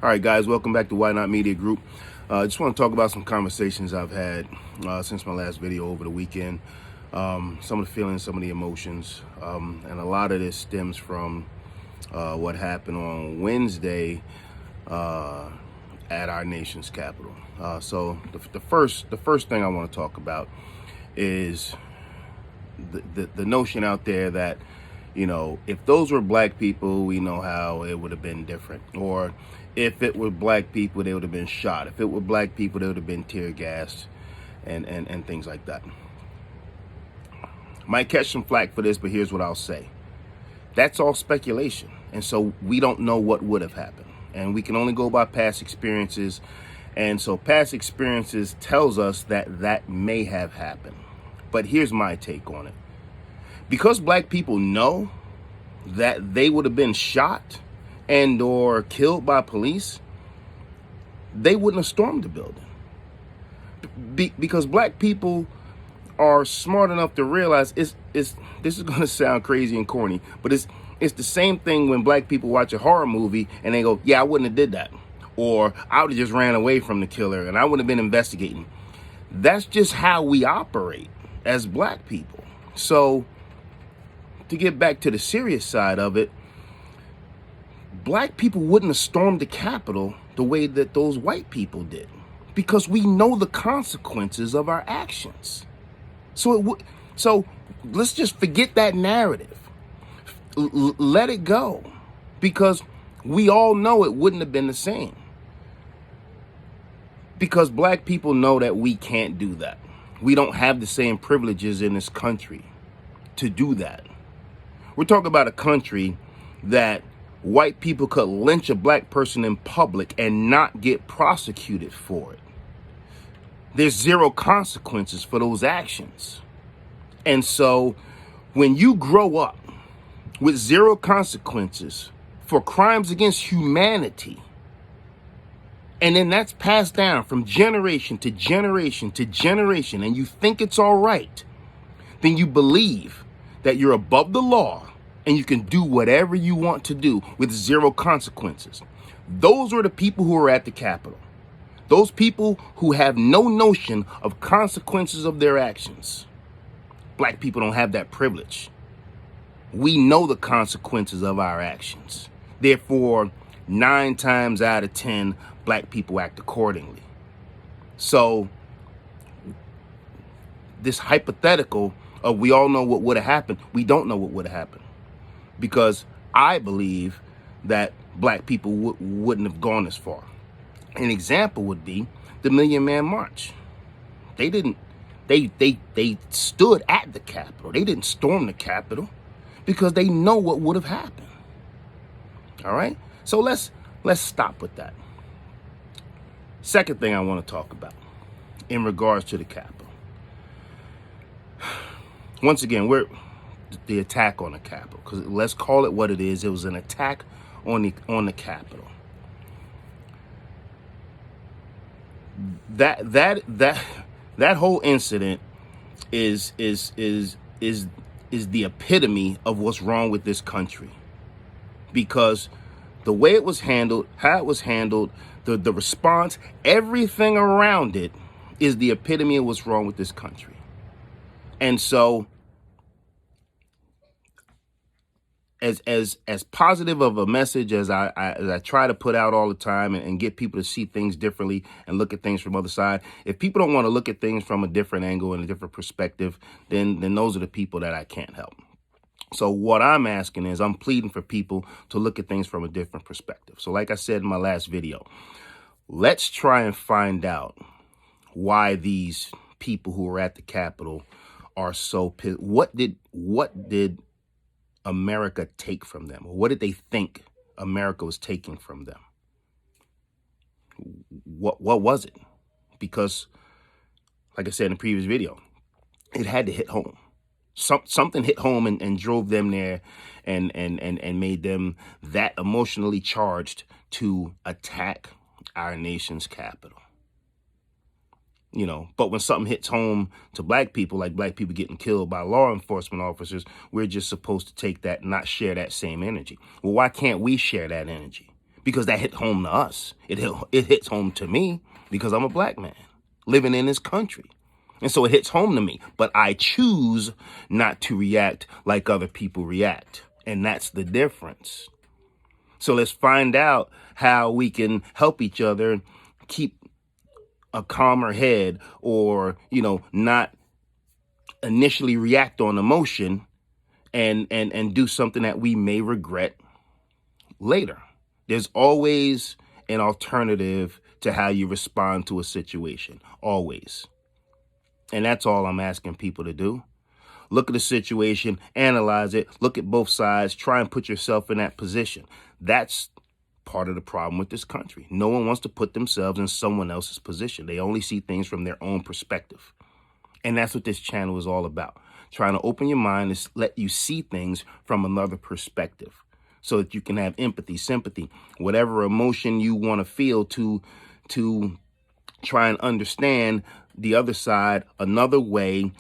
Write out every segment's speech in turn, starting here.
All right, guys, welcome back to Why Not Media Group. I just want to talk about some conversations I've had since my last video over the weekend. Some of the feelings, some of the emotions, and a lot of this stems from what happened on Wednesday at our nation's capital. So the first thing I want to talk about is the notion out there that, you know, if those were black people, we know how it would have been different. Or if it were black people, they would have been shot. If it were black people, they would have been tear gassed and things like that. Might catch some flack for this, but here's what I'll say. That's all speculation. And so we don't know what would have happened. And we can only go by past experiences. And so past experiences tells us that that may have happened. But here's my take on it. Because black people know that they would have been shot and or killed by police, they wouldn't have stormed the building. Because black people are smart enough to realize this is going to sound crazy and corny, but it's the same thing when black people watch a horror movie and they go, yeah, I wouldn't have did that. Or I would have just ran away from the killer and I wouldn't have been investigating. That's just how we operate as black people. So to get back to the serious side of it, black people wouldn't have stormed the Capitol the way that those white people did, because we know the consequences of our actions. So let's just forget that narrative. Let it go, because we all know it wouldn't have been the same. Because black people know that we can't do that. We don't have the same privileges in this country to do that. We're talking about a country that white people could lynch a black person in public and not get prosecuted for it. There's zero consequences for those actions. And so when you grow up with zero consequences for crimes against humanity, and then that's passed down from generation to generation to generation, and you think it's all right, then you believe that you're above the law and you can do whatever you want to do with zero consequences. Those are the people who are at the Capitol. Those people who have no notion of consequences of their actions. Black people don't have that privilege. We know the consequences of our actions. Therefore, 9 times out of 10, black people act accordingly. So this hypothetical of we all know what would have happened, we don't know what would have happened. Because I believe that black people wouldn't have gone as far. An example would be the Million Man March. They stood at the Capitol. They didn't storm the Capitol because they know what would have happened. All right? So let's stop with that. Second thing I want to talk about in regards to the Capitol. Once again, we're the attack on the Capitol, because let's call it what it is. It was an attack on the Capitol. That whole incident is the epitome of what's wrong with this country, because the way it was handled, how it was handled, the response, everything around it is the epitome of what's wrong with this country. And so as positive of a message as I try to put out all the time and get people to see things differently and look at things from the other side, if people don't want to look at things from a different angle and a different perspective, then those are the people that I can't help. So what I'm asking is, I'm pleading for people to look at things from a different perspective. So like I said in my last video, let's try and find out why these people who are at the Capitol are so pissed. What did America take from them? What did they think America was taking from them? What was it? Because, like I said in the previous video, it had to hit home. Something hit home and drove them there and made them that emotionally charged to attack our nation's capital. You know, but when something hits home to black people, like black people getting killed by law enforcement officers, we're just supposed to take that and not share that same energy. Well, why can't we share that energy? because that hit home to us. It hits home to me because I'm a black man living in this country. And so it hits home to me, but I choose not to react like other people react. And that's the difference. So let's find out how we can help each other keep a calmer head, or, not initially react on emotion and do something that we may regret later. There's always an alternative to how you respond to a situation. Always. And that's all I'm asking people to do. Look at the situation, analyze it, look at both sides, try and put yourself in that position. That's part of the problem with this country. No one wants to put themselves in someone else's position. They only see things from their own perspective. And that's what this channel is all about. Trying to open your mind and let you see things from another perspective so that you can have empathy, sympathy, whatever emotion you want to feel to try and understand the other side, another way,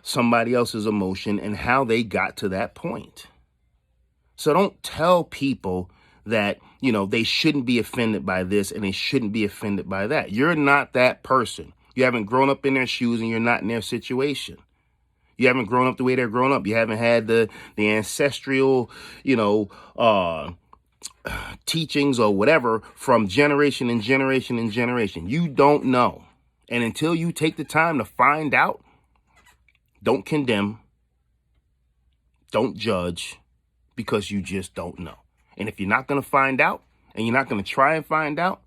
somebody else's emotion and how they got to that point. So don't tell people that, they shouldn't be offended by this and they shouldn't be offended by that. You're not that person. You haven't grown up in their shoes and you're not in their situation. You haven't grown up the way they're grown up. You haven't had the ancestral, teachings or whatever from generation and generation and generation. You don't know. And until you take the time to find out, don't condemn, don't judge, because you just don't know. And if you're not going to find out and you're not going to try and find out,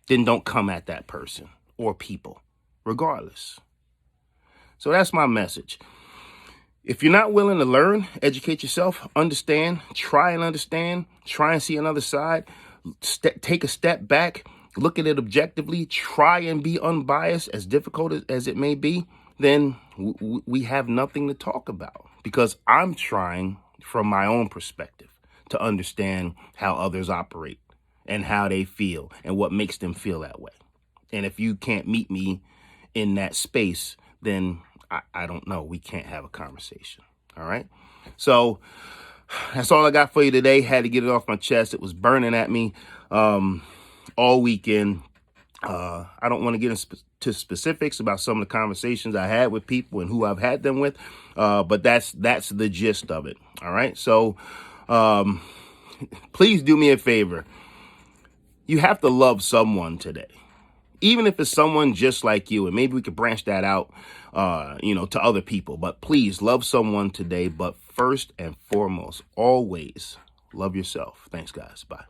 then don't come at that person or people, regardless. So that's my message. If you're not willing to learn, educate yourself, understand, try and see another side, take a step back, look at it objectively, try and be unbiased, as difficult as it may be, then we have nothing to talk about, because I'm trying from my own perspective to understand how others operate and how they feel and what makes them feel that way. And if you can't meet me in that space, then I don't know. We can't have a conversation. All right. So that's all I got for you today. Had to get it off my chest. It was burning at me all weekend. I don't want to get into specifics about some of the conversations I had with people and who I've had them with. But that's the gist of it. All right. So please do me a favor. You have to love someone today. Even if it's someone just like you, and maybe we could branch that out, to other people. But please love someone today. But first and foremost, always love yourself. Thanks, guys. Bye.